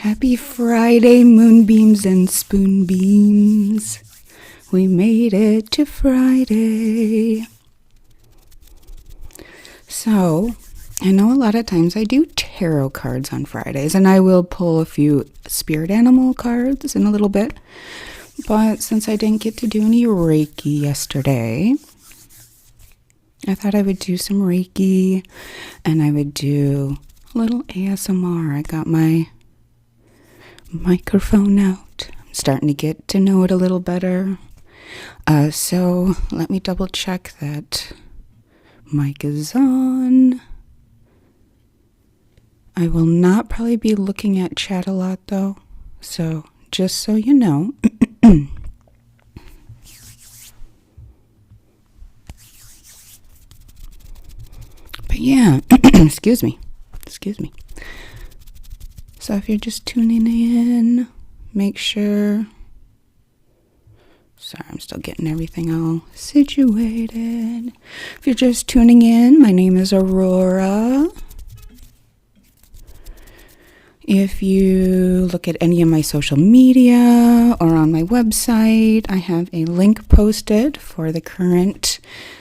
Happy Friday, moonbeams and spoonbeams. We made it to Friday. So, I know a lot of times I do tarot cards on Fridays, and I will pull a few spirit animal cards in a little bit. But since I didn't get to do any Reiki yesterday, I thought I would do some Reiki, and I would do a little ASMR. I got my microphone out. I'm starting to get to know it a little better. So let me double check that mic is on. I will not probably be looking at chat a lot though, so just so you know. But yeah, excuse me. So if you're just tuning in, make sure. Sorry, I'm still getting everything all situated. If you're just tuning in, my name is Aurora. If you look at any of my social media or on my website, I have a link posted for the current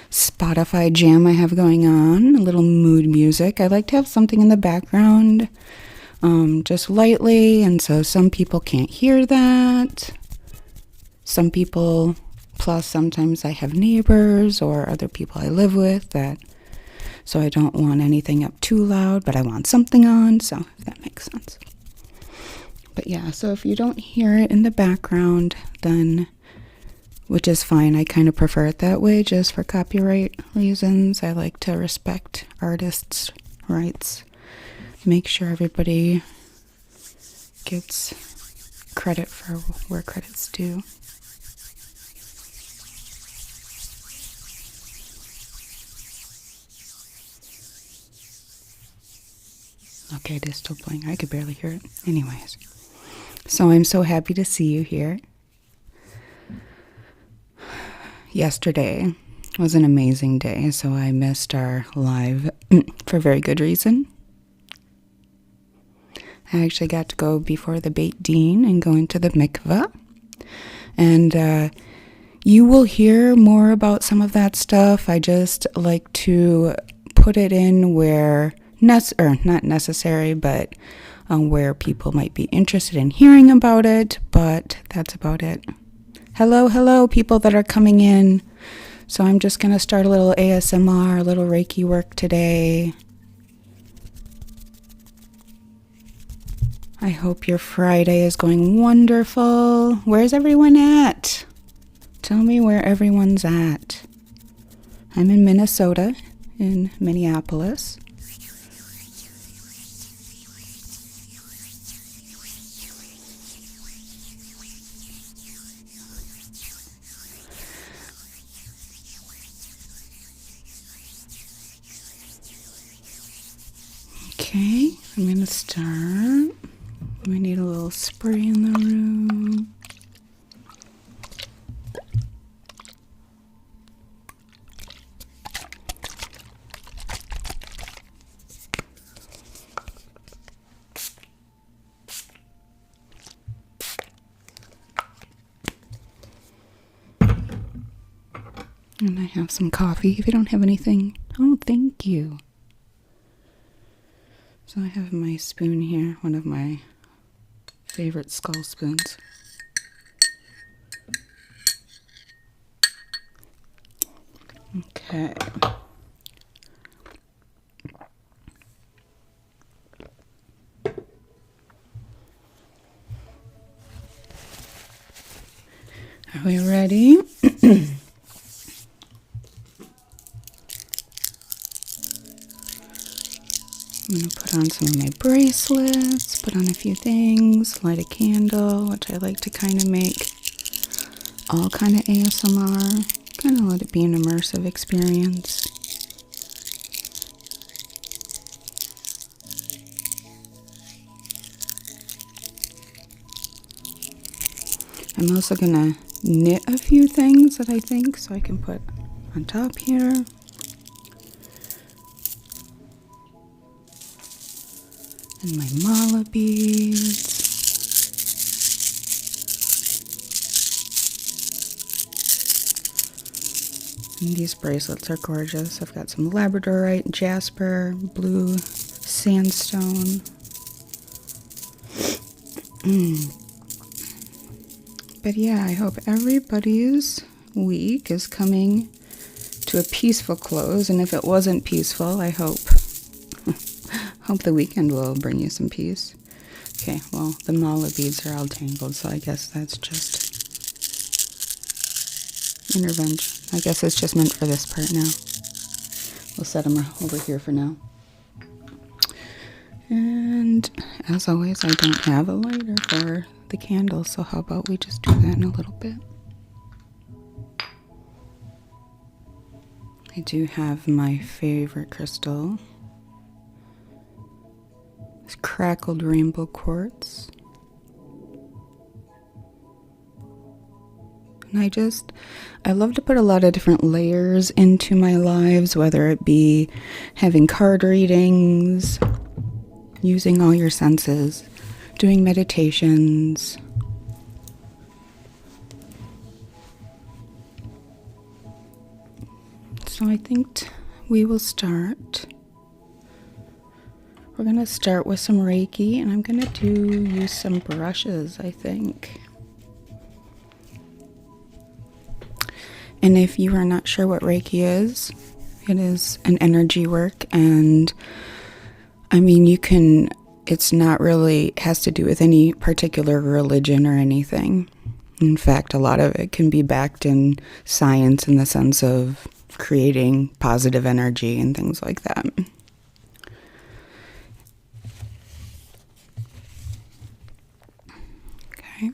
Spotify jam I have going on, a little mood music. I like to have something in the background, just lightly, and so some people can't hear that. Some people, plus sometimes I have neighbors or other people I live with so I don't want anything up too loud, but I want something on, so if that makes sense. But yeah, so if you don't hear it in the background, then, which is fine, I kind of prefer it that way just for copyright reasons. I like to respect artists' rights, make sure everybody gets credit for where credit's due. Okay, it is still playing. I could barely hear it. Anyways, so I'm so happy to see you here. Yesterday was an amazing day, so I missed our live for very good reason. I actually got to go before the Beit Din and go into the mikveh. And you will hear more about some of that stuff. I just like to put it in where not necessary, but where people might be interested in hearing about it, but that's about it. Hello, people that are coming in. So I'm just going to start a little ASMR, a little Reiki work today. I hope your Friday is going wonderful. Where's everyone at? Tell me where everyone's at. I'm in Minnesota, in Minneapolis. Okay, I'm going to start. We need a little spray in the room. And I have some coffee. If you don't have anything, oh, thank you. So I have my spoon here, one of my favorite skull spoons. Okay. Are we ready? I'm going to put on some of my bracelets, put on a few things, light a candle, which I like to kind of make all kind of ASMR, kind of let it be an immersive experience. I'm also going to knit a few things that I think, so I can put on top here. And my mala beads. And these bracelets are gorgeous. I've got some labradorite, jasper, blue sandstone. But yeah, I hope everybody's week is coming to a peaceful close. And if it wasn't peaceful, I hope the weekend will bring you some peace. Okay, well, the mala beads are all tangled, so I guess that's just intervention. I guess it's just meant for this part now. We'll set them over here for now. And as always, I don't have a lighter for the candle, so how about we just do that in a little bit. I do have my favorite crystal. It's crackled rainbow quartz. And I love to put a lot of different layers into my lives, whether it be having card readings, using all your senses, doing meditations. So I think we will start. We're going to start with some Reiki, and I'm going to use some brushes, I think. And if you are not sure what Reiki is, it is an energy work, and I mean, it's not really has to do with any particular religion or anything. In fact, a lot of it can be backed in science in the sense of creating positive energy and things like that. Okay.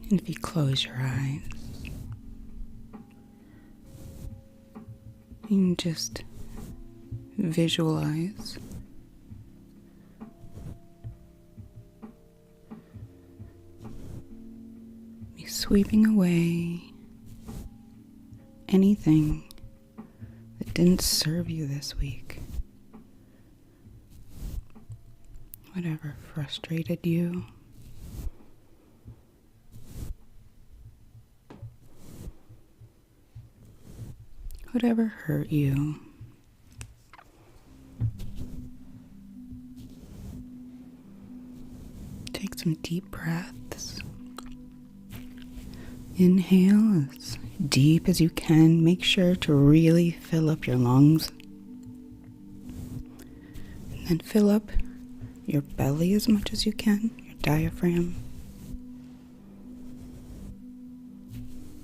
And if you close your eyes, you can just visualize me sweeping away anything that didn't serve you this week. Whatever frustrated you. Whatever hurt you. Take some deep breaths. Inhale as deep as you can. Make sure to really fill up your lungs. And then fill up your belly as much as you can, your diaphragm.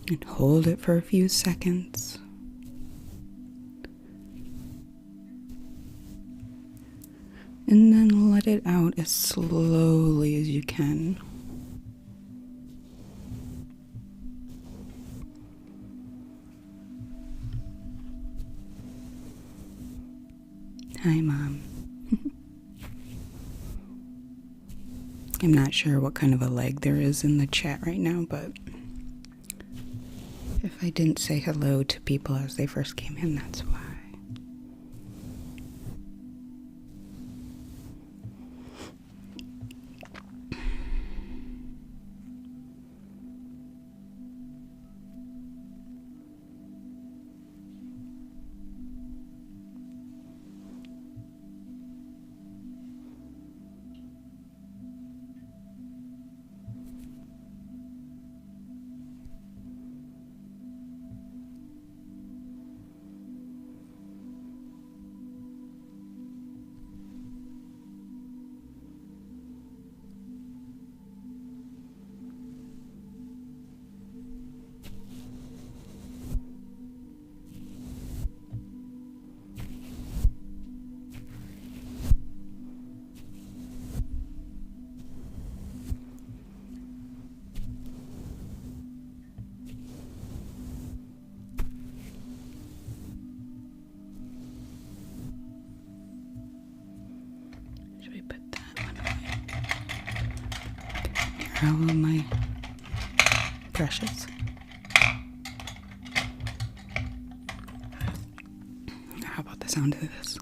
And hold it for a few seconds. And then let it out as slowly as you can. Hi, Mom. I'm not sure what kind of a lag there is in the chat right now, but if I didn't say hello to people as they first came in, that's why. Should we put that one away? Here, all of my brushes. How about the sound of this?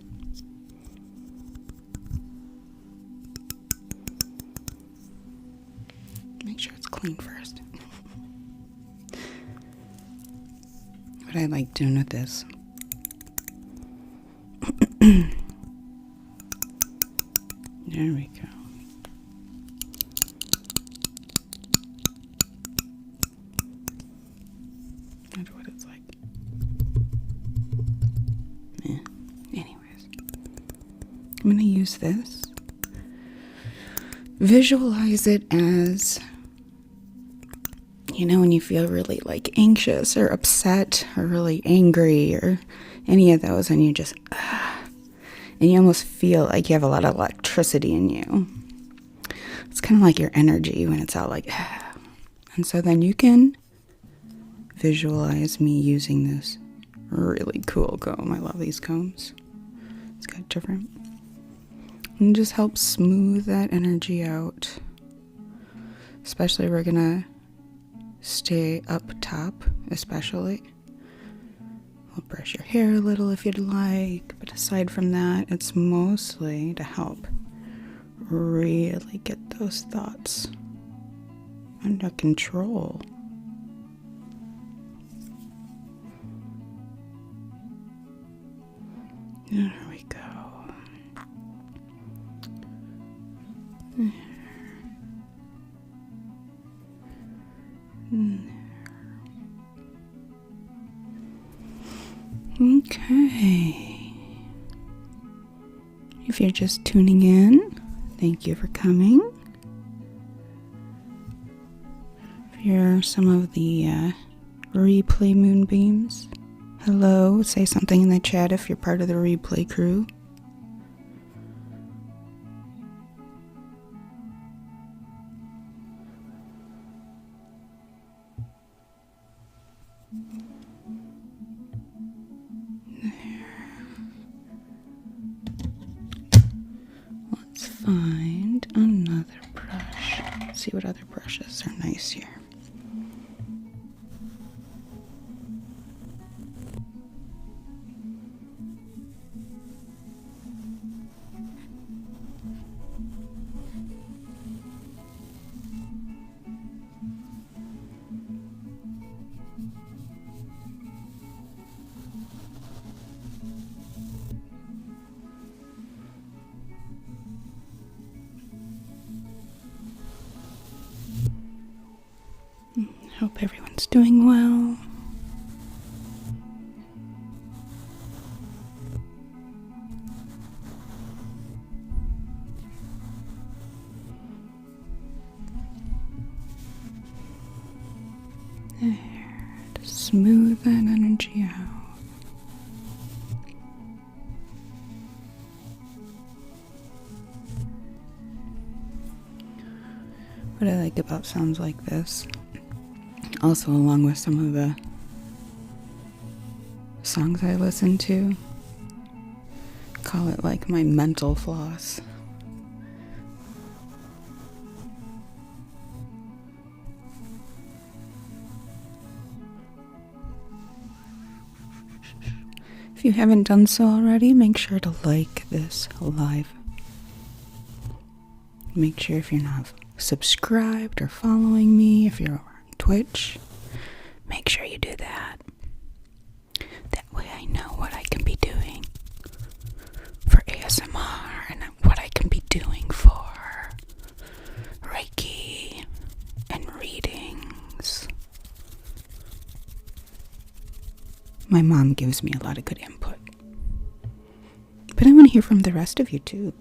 Make sure it's clean first. What I like doing with this. There we go. That's what it's like. Yeah. Anyways, I'm going to use this. Visualize it as, you know, when you feel really like anxious or upset or really angry or any of those, and you just, and you almost feel like you have a lot of electricity in you. It's kind of like your energy when it's out like, and so then you can visualize me using this really cool comb. I love these combs. It's got different, and just helps smooth that energy out. Especially we're gonna stay up top, especially. I'll brush your hair a little if you'd like, but aside from that, it's mostly to help really get those thoughts under control. There we go. Okay. If you're just tuning in, thank you for coming. If you're some of the replay moonbeams, hello. Say something in the chat if you're part of the replay crew. Let's find another brush. Let's see what other brushes are nice here. Hope everyone's doing well. There, to smooth that energy out. What I like about sounds like this, also along with some of the songs I listen to, Call it like my mental floss. If you haven't done so already, make sure to like this live. Make sure if you're not subscribed or following me, if you're on Twitch, make sure you do that. That way I know what I can be doing for ASMR and what I can be doing for Reiki and readings. My mom gives me a lot of good input. But I want to hear from the rest of you too.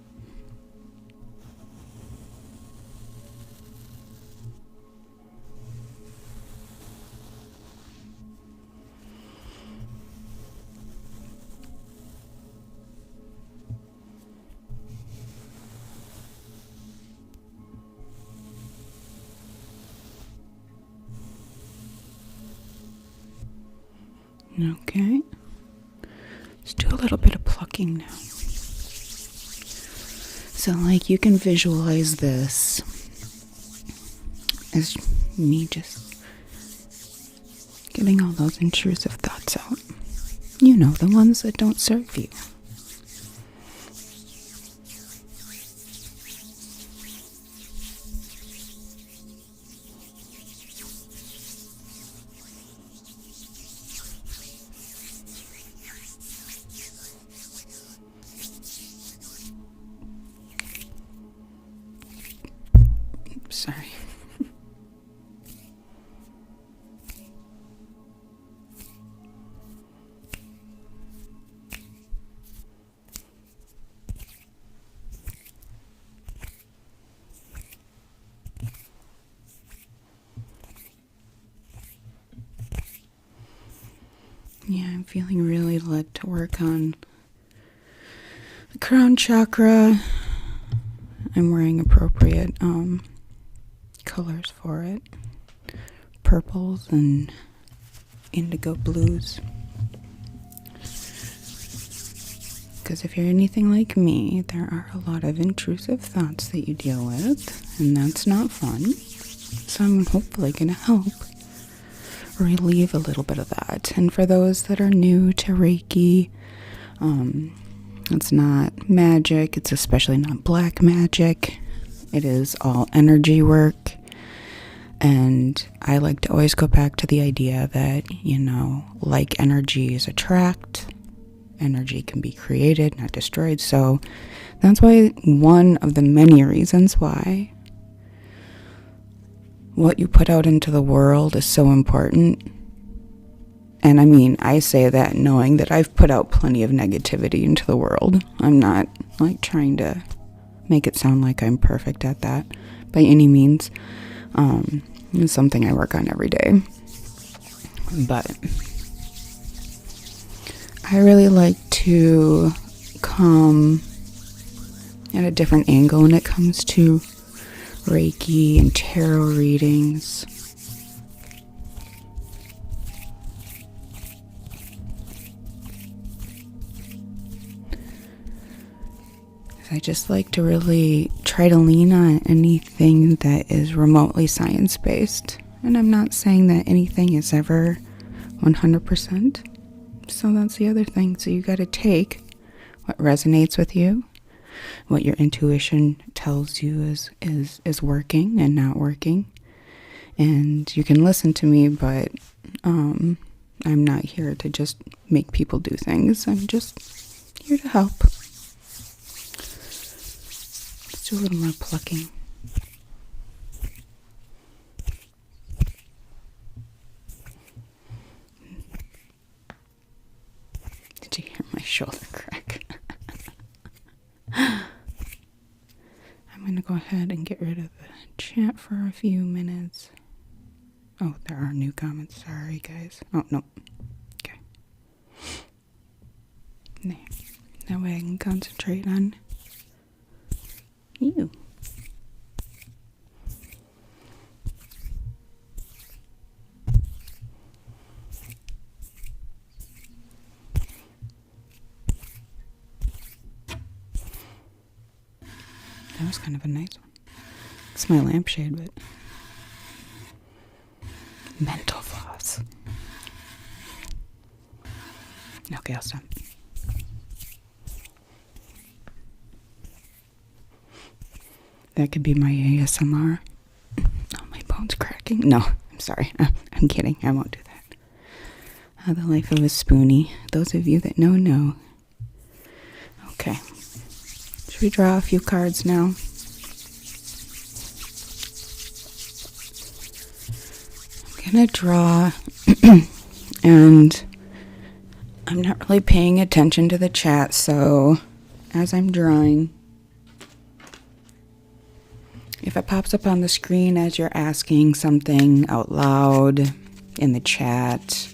Okay. Let's do a little bit of plucking now. So like you can visualize this as me just getting all those intrusive thoughts out. You know, the ones that don't serve you. Sorry. Yeah, I'm feeling really led to work on the crown chakra. I'm wearing appropriate colors for it. Purples and indigo blues. Because if you're anything like me, there are a lot of intrusive thoughts that you deal with, and that's not fun. So I'm hopefully going to help relieve a little bit of that. And for those that are new to Reiki, it's not magic. It's especially not black magic. It is all energy work. And I like to always go back to the idea that, like energies attract, energy can be created, not destroyed. So that's why one of the many reasons why what you put out into the world is so important. And I mean, I say that knowing that I've put out plenty of negativity into the world. I'm not like trying to make it sound like I'm perfect at that by any means. It's something I work on every day. But I really like to come at a different angle when it comes to Reiki and tarot readings. I just like to really try to lean on anything that is remotely science-based. And I'm not saying that anything is ever 100%. So that's the other thing. So you got to take what resonates with you, what your intuition tells you is working and not working. And you can listen to me, but I'm not here to just make people do things. I'm just here to help. Let's do a little more plucking. Did you hear my shoulder crack? I'm going to go ahead and get rid of the chat for a few minutes. Oh, there are new comments. Sorry, guys. Oh, no. Okay. There. That way I can concentrate on you. That was kind of a nice one. It's my lampshade, but mental floss. Okay, I'll stop. That could be my ASMR. Oh, my bone's cracking. No, I'm sorry. I'm kidding. I won't do that. The life of a spoonie. Those of you that know. Okay. Should we draw a few cards now? I'm going to draw, and I'm not really paying attention to the chat, so as I'm drawing, if it pops up on the screen as you're asking something out loud in the chat,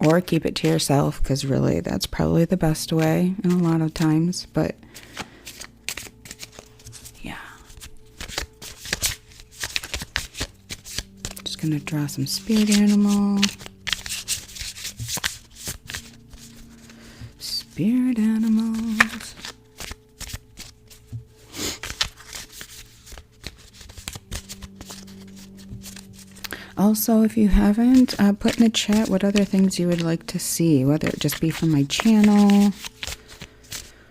or keep it to yourself, because really that's probably the best way in a lot of times, but yeah. Just gonna draw some spirit animal. Spirit animals. Also, if you haven't, put in the chat what other things you would like to see, whether it just be from my channel,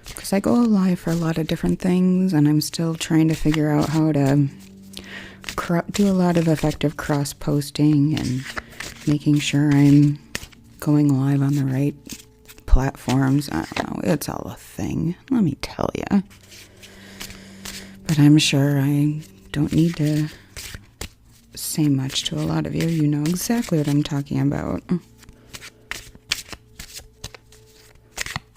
because I go live for a lot of different things, and I'm still trying to figure out how to do a lot of effective cross-posting and making sure I'm going live on the right platforms. I don't know, it's all a thing, let me tell you. But I'm sure I don't need to say much to a lot of you. You know exactly what I'm talking about.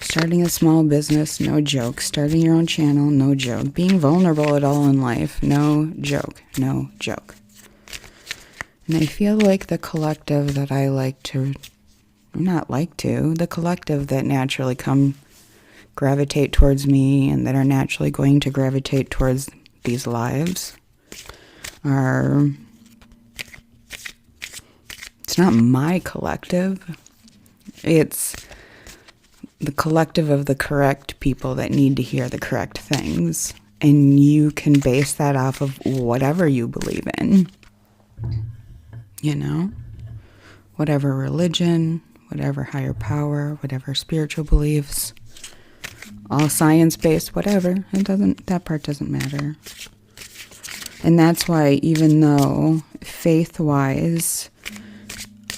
Starting a small business, no joke. Starting your own channel, no joke. Being vulnerable at all in life, no joke. No joke. And I feel like the collective that I like to, the collective that naturally gravitate towards me and that are naturally going to gravitate towards these lives are, it's not my collective, it's the collective of the correct people that need to hear the correct things. And you can base that off of whatever you believe in. You know? Whatever religion, whatever higher power, whatever spiritual beliefs, all science-based, whatever. That part doesn't matter. And that's why, even though faith-wise,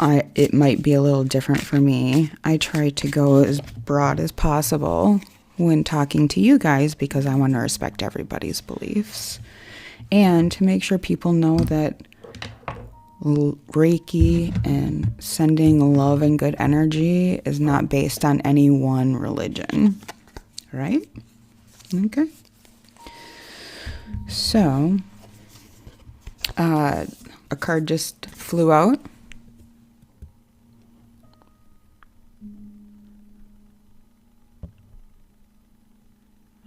it might be a little different for me, I try to go as broad as possible when talking to you guys, because I want to respect everybody's beliefs. And to make sure people know that Reiki and sending love and good energy is not based on any one religion. Right? Okay. So, a card just flew out.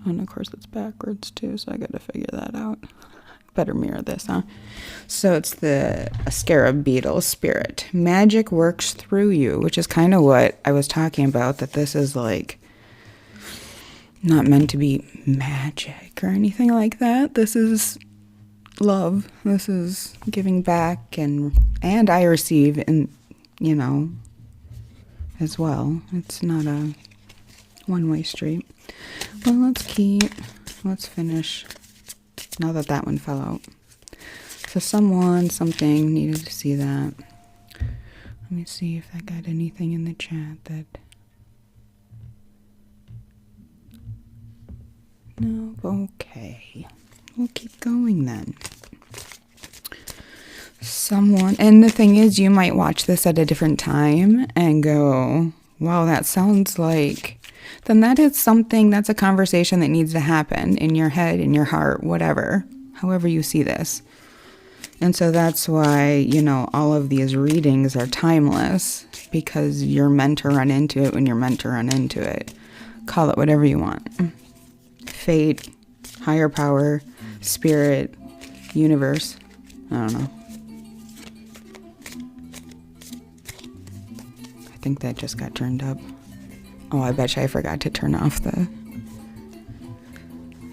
And of course it's backwards too, so I gotta figure that out. Better mirror this, huh? So it's the scarab beetle spirit. Magic works through you, which is kind of what I was talking about, that this is like not meant to be magic or anything like that. This is love. This is giving back, and I receive, and as well. It's not a one-way street. Well, let's finish now that one fell out. So something needed to see that. Let me see if I got anything in the chat that... No, okay. We'll keep going then. And the thing is, you might watch this at a different time and go, wow, that sounds like... Then that's a conversation that needs to happen in your head, in your heart, whatever, however you see this. And so that's why, all of these readings are timeless, because you're meant to run into it when you're meant to run into it. Call it whatever you want. Fate, higher power, spirit, universe. I don't know. I think that just got turned up. Oh, I bet you I forgot to turn off the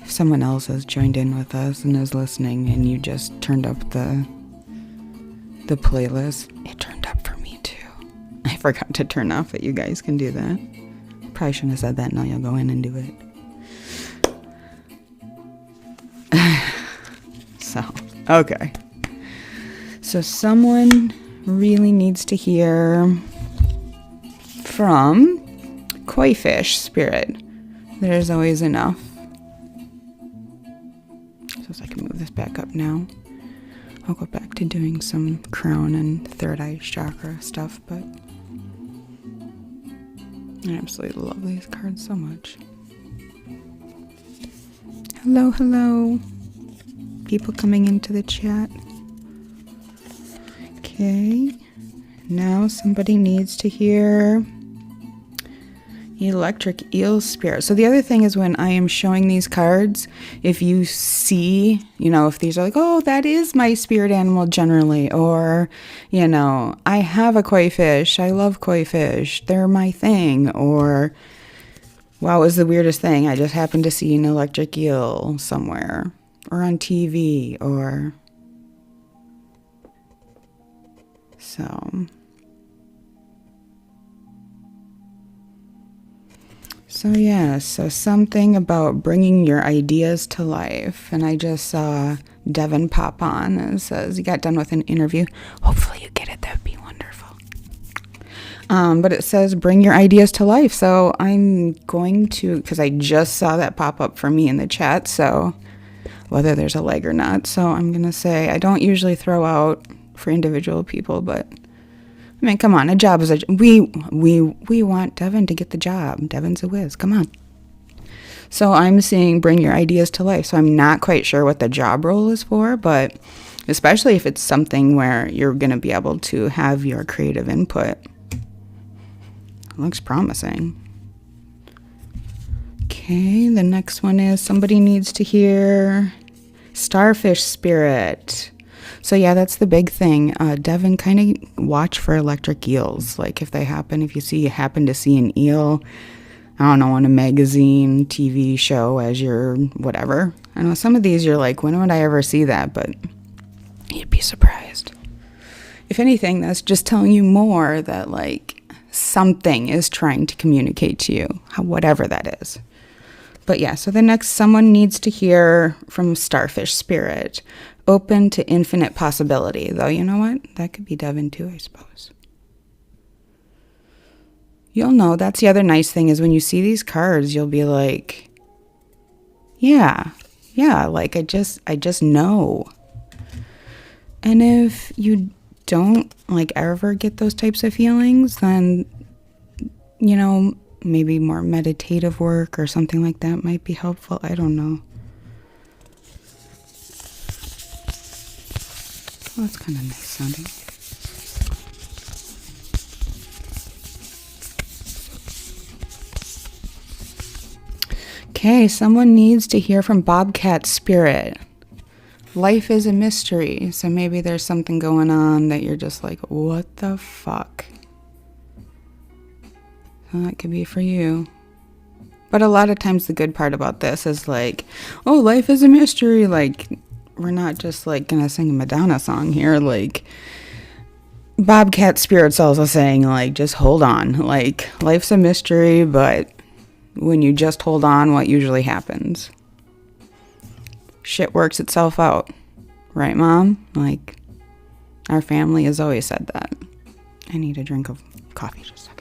if someone else has joined in with us and is listening and you just turned up the playlist, it turned up for me too. I forgot to turn off it. You guys can do that. Probably shouldn't have said that. Now you'll go in and do it. So, okay. So someone really needs to hear from koi fish spirit. There's always enough. So I can move this back up now. I'll go back to doing some crown and third eye chakra stuff, but I absolutely love these cards so much. Hello, hello. People coming into the chat. Okay. Now somebody needs to hear electric eel spirit. So the other thing is, when I am showing these cards, if you see, if these are like, oh, that is my spirit animal generally, or, I have a koi fish, I love koi fish, they're my thing, or, wow, it was the weirdest thing, I just happened to see an electric eel somewhere, or on TV, or, So something about bringing your ideas to life. And I just saw Devin pop on and says, he got done with an interview. Hopefully you get it. That would be wonderful. But it says, bring your ideas to life. So I'm going to, because I just saw that pop up for me in the chat. So whether there's a leg or not. So I'm going to say, I don't usually throw out for individual people, but I mean, come on, a job is we want Devin to get the job. Devin's a whiz. Come on. So I'm seeing bring your ideas to life. So I'm not quite sure what the job role is for, but especially if it's something where you're going to be able to have your creative input. It looks promising. Okay, the next one is somebody needs to hear starfish spirit. So yeah, that's the big thing. Devin, kind of watch for electric eels. Like if you happen to see an eel, I don't know, on a magazine, TV show as your whatever. I know some of these you're like, when would I ever see that? But you'd be surprised. If anything, that's just telling you more that like something is trying to communicate to you, whatever that is. But yeah, so the next, someone needs to hear from starfish spirit. Open to infinite possibility. Though, you know what? That could be Devin too, I suppose. You'll know. That's the other nice thing is when you see these cards, you'll be like, yeah, like I just know. And if you don't like ever get those types of feelings, then, maybe more meditative work or something like that might be helpful. I don't know. Well, that's kind of nice sounding. Okay, someone needs to hear from Bobcat Spirit. Life is a mystery, so maybe there's something going on that you're just like, what the fuck? So that could be for you. But a lot of times the good part about this is like, oh, life is a mystery, like, we're not just like gonna sing a Madonna song here. Like Bobcat Spirit's also saying like, just hold on. Like life's a mystery, but when you just hold on, what usually happens? Shit works itself out. Right, Mom? Like our family has always said that. I need a drink of coffee just a second.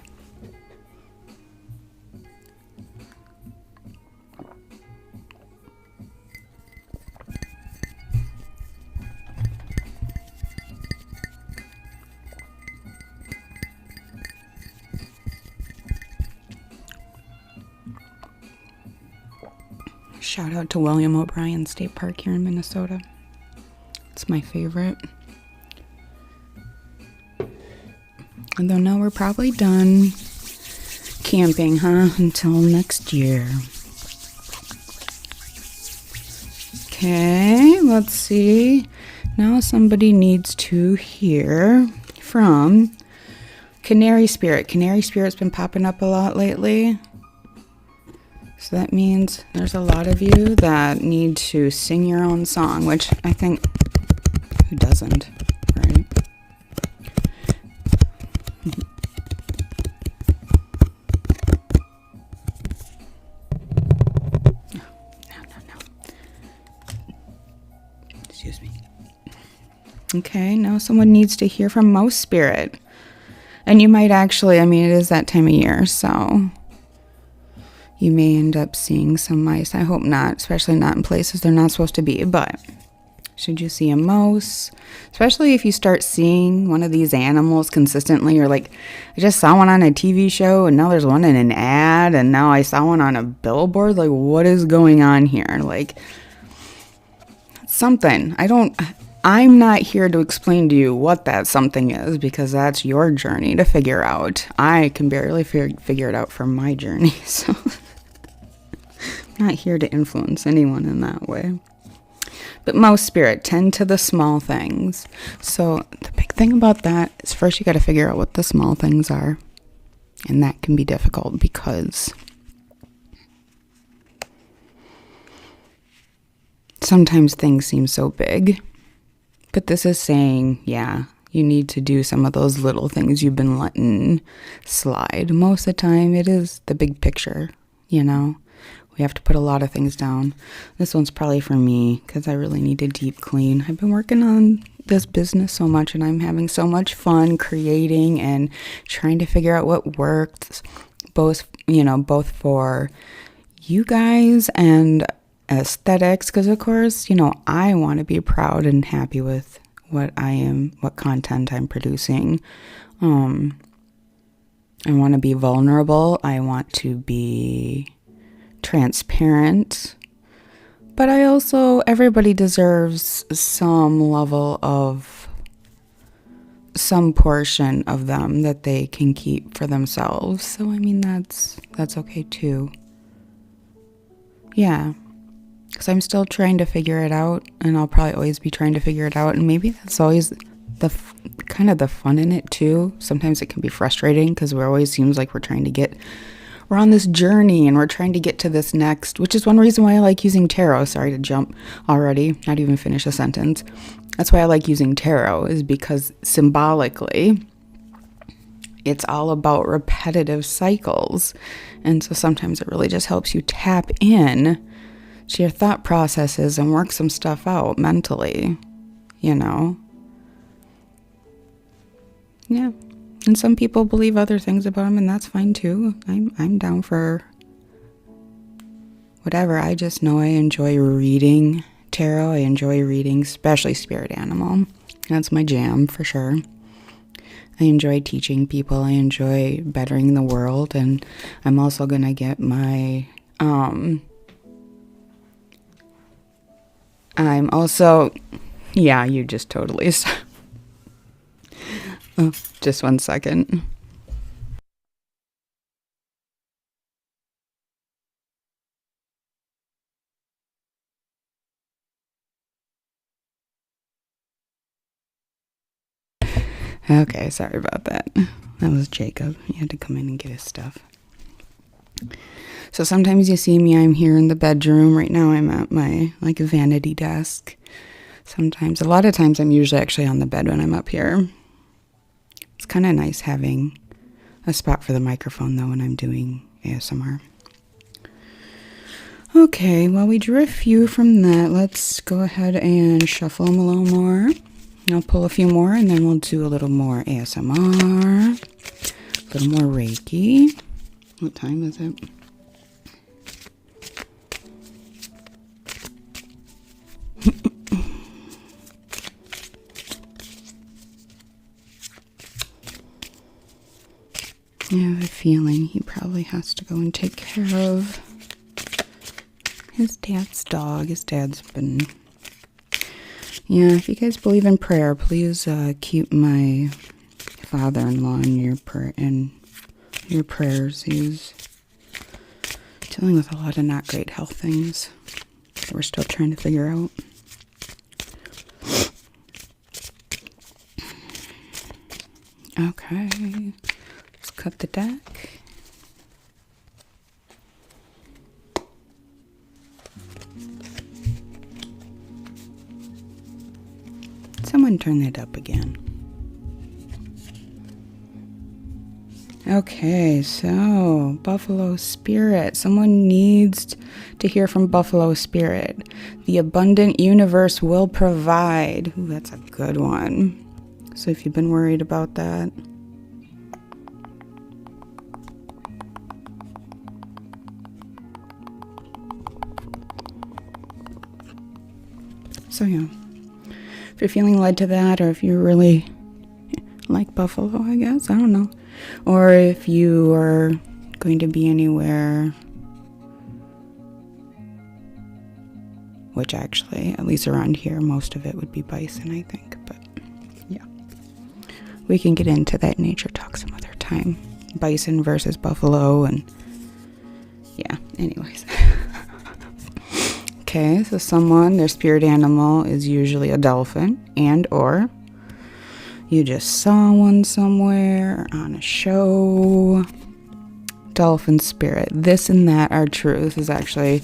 Shout out to William O'Brien State Park here in Minnesota. It's my favorite. Although now we're probably done camping, until next year. Okay, let's see. Now somebody needs to hear from Canary Spirit. Canary Spirit's been popping up a lot lately. So that means there's a lot of you that need to sing your own song, which I think, who doesn't, right? Excuse me. Okay, now someone needs to hear from Mouse Spirit. And you might actually, it is that time of year, so you may end up seeing some mice. I hope not, especially not in places they're not supposed to be. But should you see a mouse, especially if you start seeing one of these animals consistently, or like, I just saw one on a TV show and now there's one in an ad and now I saw one on a billboard. Like, what is going on here? Like, something. I'm not here to explain to you what that something is, because that's your journey to figure out. I can barely figure it out from my journey, so I'm not here to influence anyone in that way. But Mouse Spirit, tend to the small things. So the big thing about that is, first you got to figure out what the small things are. And that can be difficult because sometimes things seem so big. But this is saying, yeah, you need to do some of those little things you've been letting slide. Most of the time, it is the big picture, We have to put a lot of things down. This one's probably for me, because I really need to deep clean. I've been working on this business so much, and I'm having so much fun creating and trying to figure out what works, both for you guys and aesthetics, because of course, I want to be proud and happy with what content I'm producing. I want to be vulnerable. I want to be transparent. But everybody deserves some level of, some portion of them that they can keep for themselves. So, that's okay too. Yeah. Because I'm still trying to figure it out, and I'll probably always be trying to figure it out. And maybe that's always the fun in it too. Sometimes it can be frustrating because it always seems like we're on this journey and we're trying to get to this next, which is one reason why I like using tarot. Sorry to jump already, not even finish a sentence. That's why I like using tarot, is because symbolically, it's all about repetitive cycles. And so sometimes it really just helps you tap in to your thought processes and work some stuff out mentally, Yeah. And some people believe other things about them, and that's fine too. I'm down for whatever. I just know I enjoy reading tarot. I enjoy reading, especially spirit animal. That's my jam for sure. I enjoy teaching people. I enjoy bettering the world, and I'm also gonna get my you just totally. Oh, just 1 second. Okay, sorry about that. That was Jacob. He had to come in and get his stuff. So sometimes you see me, I'm here in the bedroom. Right now I'm at my vanity desk. A lot of times I'm usually actually on the bed when I'm up here. It's kind of nice having a spot for the microphone though when I'm doing ASMR. Okay, well, we drew a few from that. Let's go ahead and shuffle them a little more. I'll pull a few more and then we'll do a little more ASMR, a little more Reiki. What time is it? I have a feeling he probably has to go and take care of his dad's dog. His dad's been... Yeah, if you guys believe in prayer, please keep my father-in-law in your prayers. He's dealing with a lot of not great health things that we're still trying to figure out. Okay, let's cut the deck. Someone turn that up again. Okay, so Buffalo Spirit. Someone needs to hear from Buffalo Spirit. The abundant universe will provide. Ooh, that's a good one. So if you've been worried about that. So yeah, if you're feeling led to that, or if you really like Buffalo, I guess, I don't know. Or if you are going to be anywhere, which actually, at least around here, most of it would be bison, I think. But yeah, we can get into that nature talk some other time. Bison versus buffalo, and yeah, anyways. Okay, so someone, their spirit animal is usually a dolphin, and or you just saw one somewhere on a show. Dolphin spirit. This and that are true. This is actually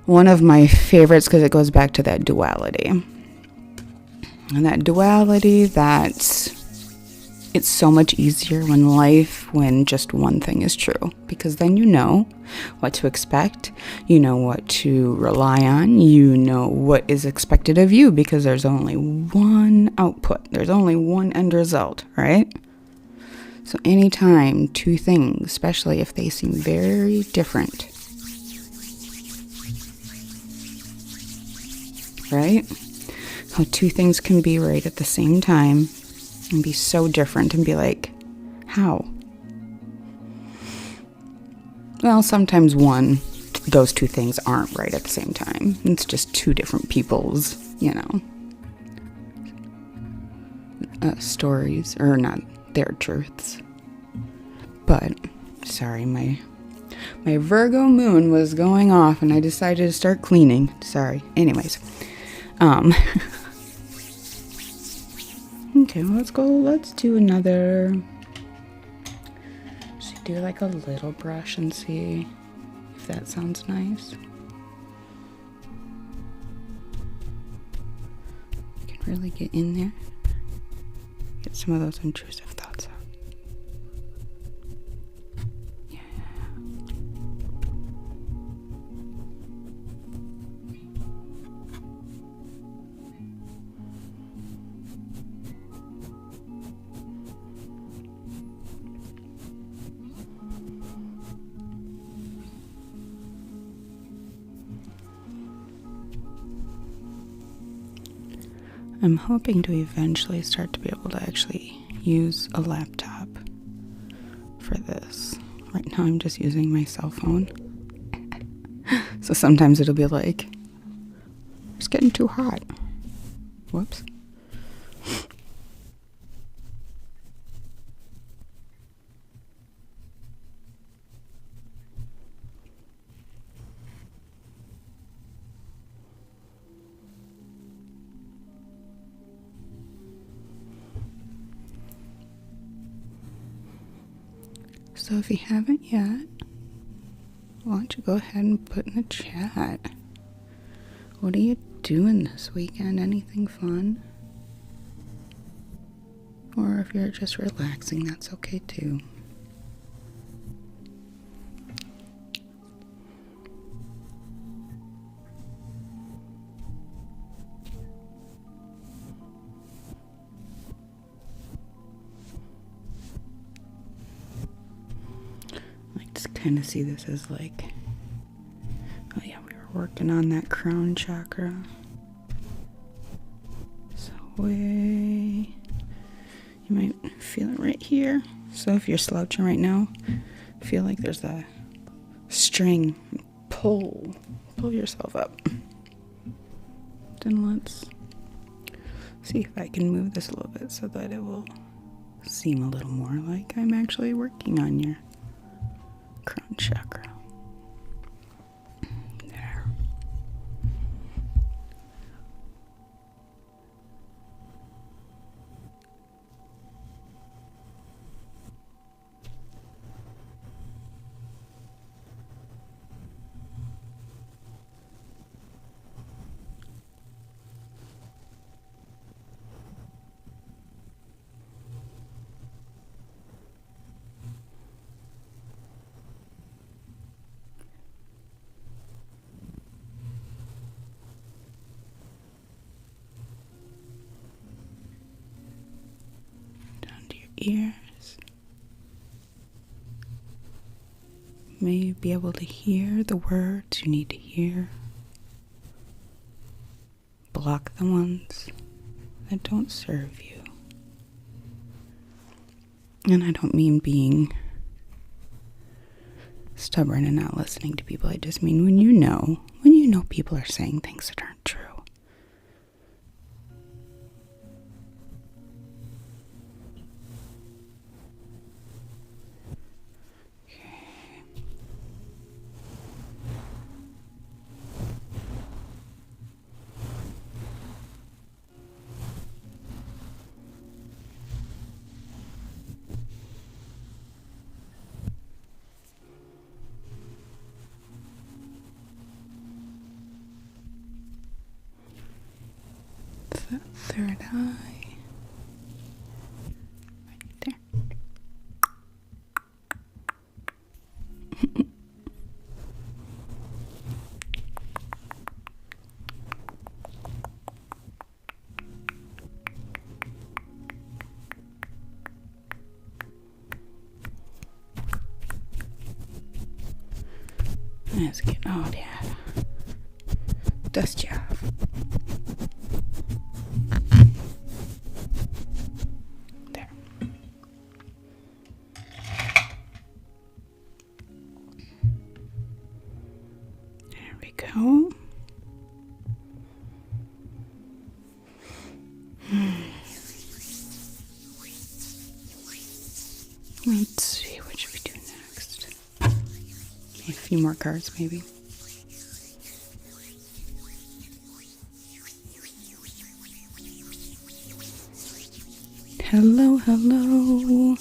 one of my favorites because it goes back to that duality. And that duality, it's so much easier when just one thing is true. Because then you know what to expect. You know what to rely on. You know what is expected of you because there's only one output. There's only one end result, right? So anytime two things, especially if they seem very different, right? How two things can be right at the same time and be so different and be like, how? Well, sometimes those two things aren't right at the same time. It's just two different people's, stories, or not their truths. But, sorry, my Virgo moon was going off and I decided to start cleaning. Sorry. Anyways. Okay, let's do another. Should do like a little brush and see if that sounds nice. You can really get in there. Get some of those intrusive thoughts out. Yeah. I'm hoping to eventually start to be able to actually use a laptop for this. Right now I'm just using my cell phone. So sometimes it'll be like, it's getting too hot. Whoops. So if you haven't yet, why don't you go ahead and put in the chat. What are you doing this weekend? Anything fun? Or if you're just relaxing, that's okay too. Kind of see this as like, oh yeah, we were working on that crown chakra. So you might feel it right here. So if you're slouching right now, feel like there's a string. Pull yourself up. Then let's see if I can move this a little bit so that it will seem a little more like I'm actually working on your crown chakra. There. ears. May you be able to hear the words you need to hear. Block the ones that don't serve you. And I don't mean being stubborn and not listening to people. I just mean when you know people are saying things that aren't true. That third eye. Right there. Let's get all that dust you off. There. There we go. Let's see, what should we do next? A few more cards, maybe. Hello, hello.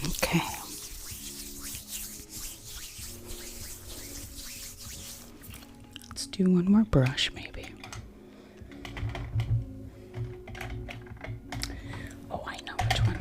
Okay. Let's do one more brush, maybe. Oh, I know which one.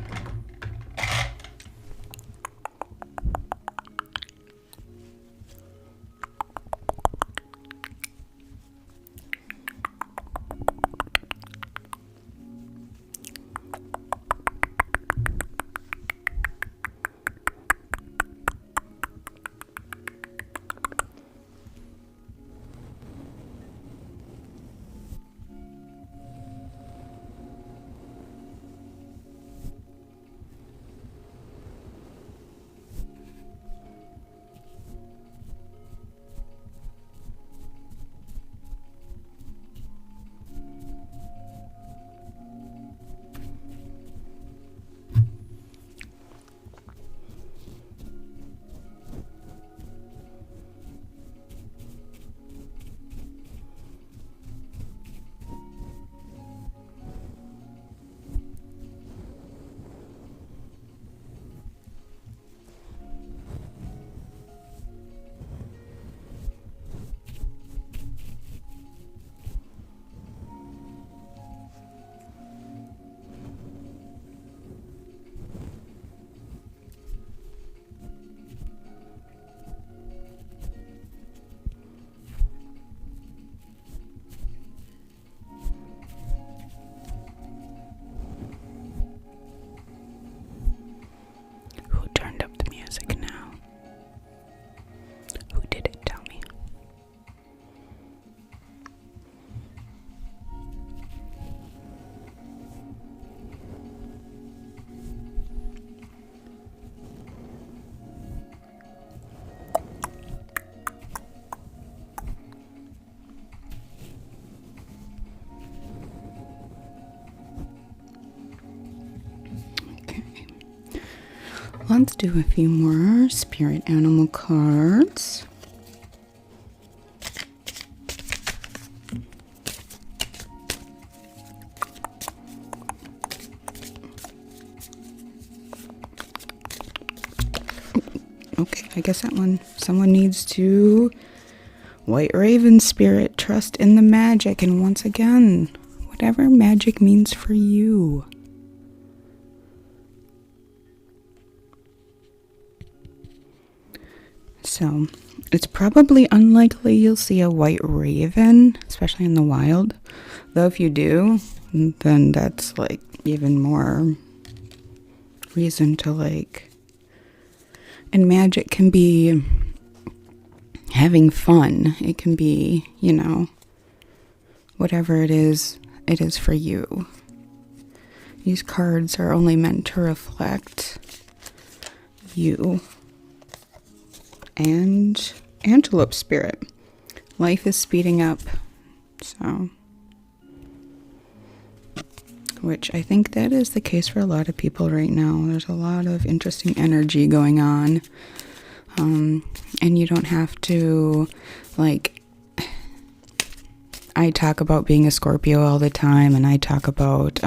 Who turned up the music now? Who did it? Tell me. Let's do a few more spirit animal cards. Okay, I guess that one, someone needs to. White Raven Spirit, trust in the magic, and once again, whatever magic means for you. So it's probably unlikely you'll see a white raven, especially in the wild. Though if you do, then that's like even more reason to like. And magic can be having fun. It can be, whatever it is for you. These cards are only meant to reflect you. And antelope spirit. Life is speeding up. So, which I think that is the case for a lot of people right now. There's a lot of interesting energy going on. And you don't have to, like, I talk about being a Scorpio all the time, and I talk about,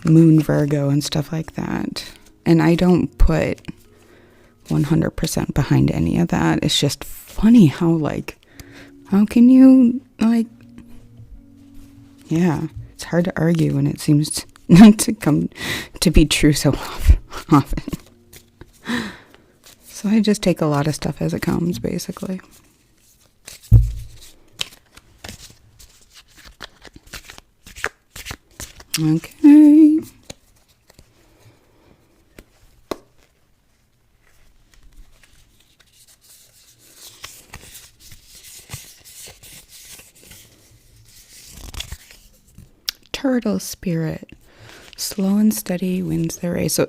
Moon Virgo and stuff like that. And I don't put 100% behind any of that. It's just funny how can you, it's hard to argue when it seems to come to be true so often. So I just take a lot of stuff as it comes, basically. Okay. Turtle spirit. Slow and steady wins the race. So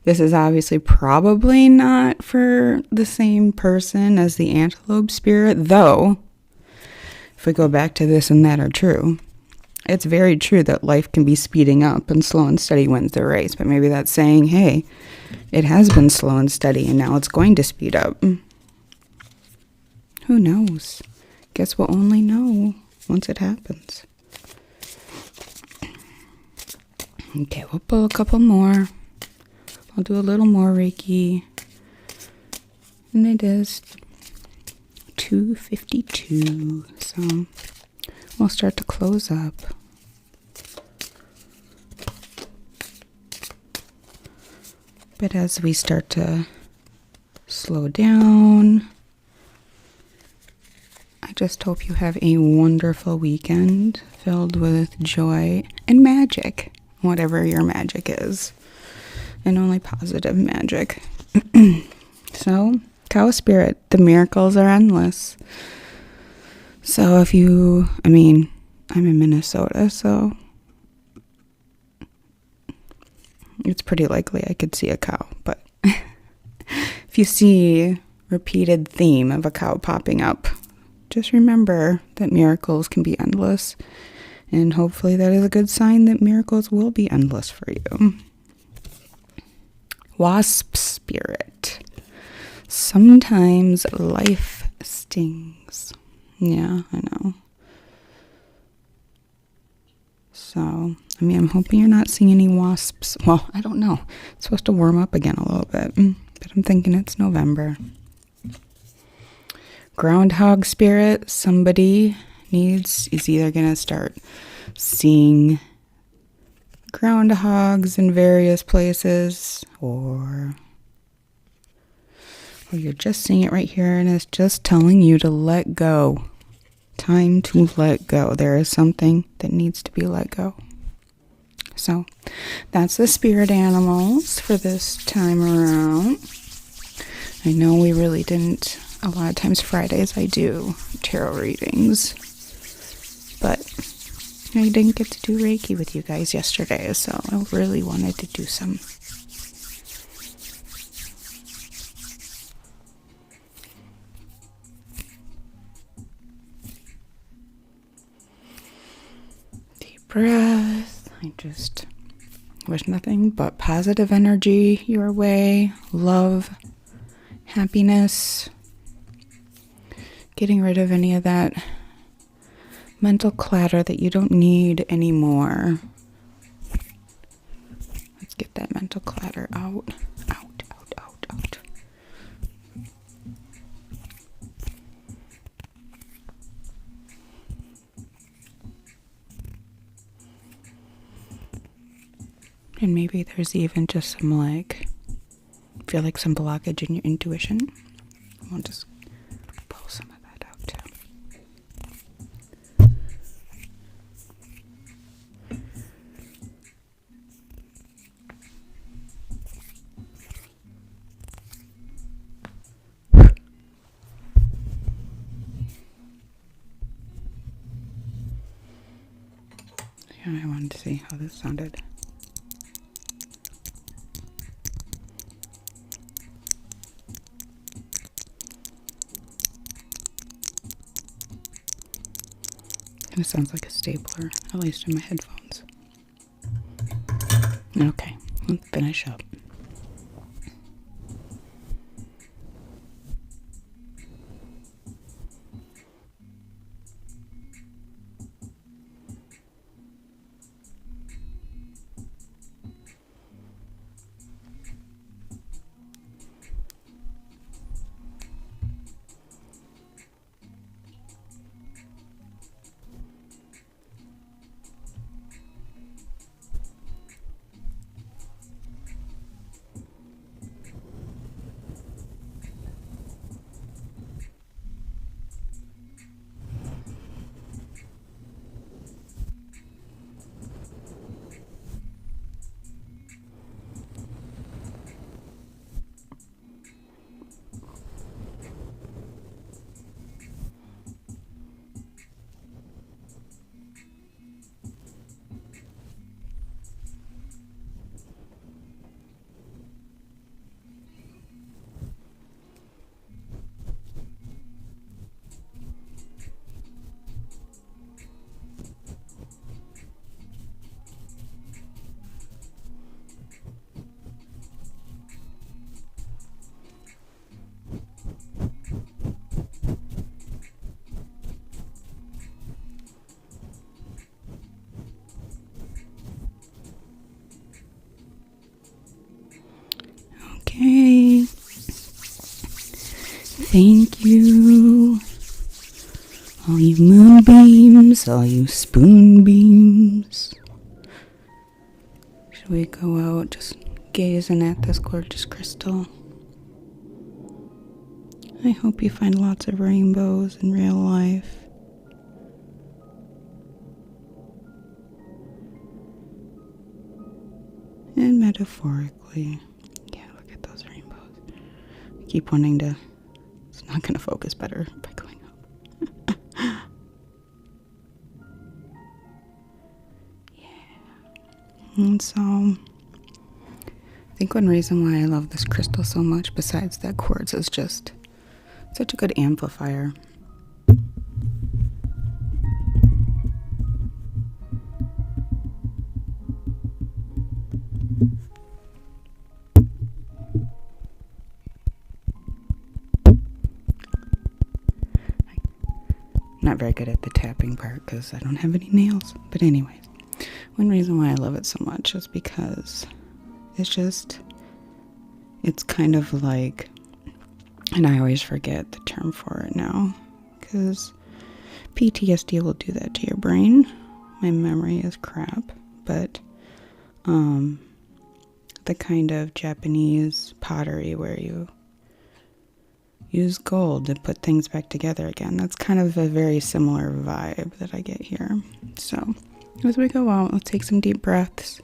this is obviously probably not for the same person as the antelope spirit, though if we go back to this and that are true, it's very true that life can be speeding up and slow and steady wins the race. But maybe that's saying, hey, it has been slow and steady and now it's going to speed up. Who knows? Guess we'll only know once it happens. Okay, we'll pull a couple more. I'll do a little more Reiki. And it is 2:52. So we'll start to close up. But as we start to slow down, I just hope you have a wonderful weekend filled with joy and magic, whatever your magic is, and only positive magic. So, cow spirit, the miracles are endless. So I'm in Minnesota, so it's pretty likely I could see a cow, but if you see repeated theme of a cow popping up, just remember that miracles can be endless, and hopefully that is a good sign that miracles will be endless for you. Wasp spirit. Sometimes life stings. Yeah, I know. So, I'm hoping you're not seeing any wasps. Well, I don't know. It's supposed to warm up again a little bit, but I'm thinking it's November. Groundhog spirit, somebody is either going to start seeing groundhogs in various places, or you're just seeing it right here and it's just telling you to let go. Time to let go. There is something that needs to be let go. So that's the spirit animals for this time around. I know we really didn't. A lot of times Fridays I do tarot readings, but I didn't get to do Reiki with you guys yesterday, so I really wanted to do some. Deep breath. I just wish nothing but positive energy your way, love, happiness. Getting rid of any of that mental clutter that you don't need anymore. Let's get that mental clutter out. Out. and maybe there's even just some feel like some blockage in your intuition. We'll just pull some of that out too. Yeah, I wanted to see how this sounded. Kind of sounds like a stapler, at least in my headphones. Okay, let's finish up. Okay. Thank you. All you moonbeams, all you spoonbeams. Should we go out just gazing at this gorgeous crystal? I hope you find lots of rainbows in real life. And metaphorically. Yeah, look at those rainbows. I keep wanting to... It's not going to focus better by going up. Yeah. And so, I think one reason why I love this crystal so much, besides that quartz, is just such a good amplifier. Not very good at the tapping part because I don't have any nails. But anyways, one reason why I love it so much is because it's kind of like, and I always forget the term for it now, because PTSD will do that to your brain. My memory is crap, but the kind of Japanese pottery where you use gold to put things back together again. That's kind of a very similar vibe that I get here. So, as we go out, let's take some deep breaths.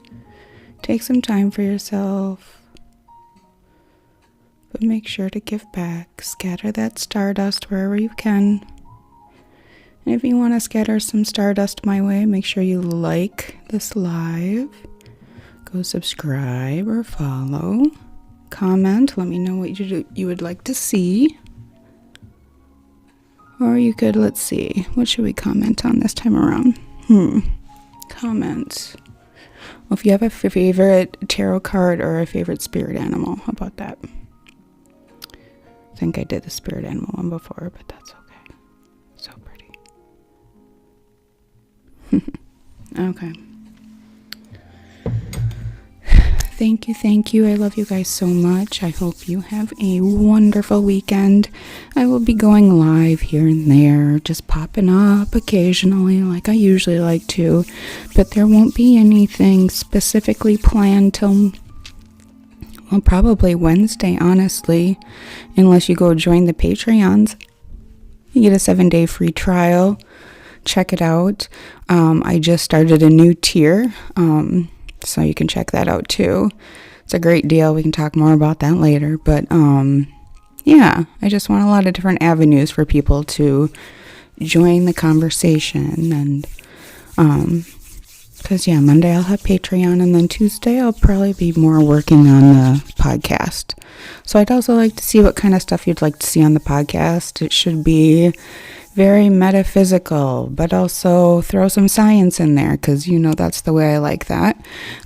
Take some time for yourself. But make sure to give back. Scatter that stardust wherever you can. And if you want to scatter some stardust my way, make sure you like this live. Go subscribe or follow. Comment. Let me know what you would like to see. Or you could, let's see, what should we comment on this time around? Comment. Well, if you have a favorite tarot card or a favorite spirit animal, how about that? I think I did the spirit animal one before, but that's okay. So pretty. Okay. thank you. I love you guys so much. I hope you have a wonderful weekend. I will be going live here and there, just popping up occasionally like I usually like to, but there won't be anything specifically planned till, well, probably Wednesday, honestly, unless you go join the Patreons. You get a 7-day free trial. Check it out. I just started a new tier, so you can check that out too. It's a great deal. We can talk more about that later. But yeah, I just want a lot of different avenues for people to join the conversation. And because, yeah, Monday I'll have Patreon, and then Tuesday I'll probably be more working on the podcast. So I'd also like to see what kind of stuff you'd like to see on the podcast. It should be very metaphysical, but also throw some science in there, because that's the way I like that.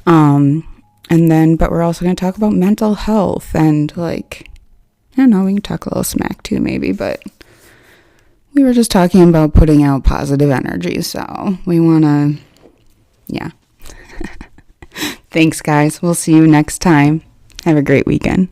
But we're also going to talk about mental health, and like, I don't know, we can talk a little smack too maybe, but we were just talking about putting out positive energy, so we want to, yeah. Thanks guys, we'll see you next time. Have a great weekend.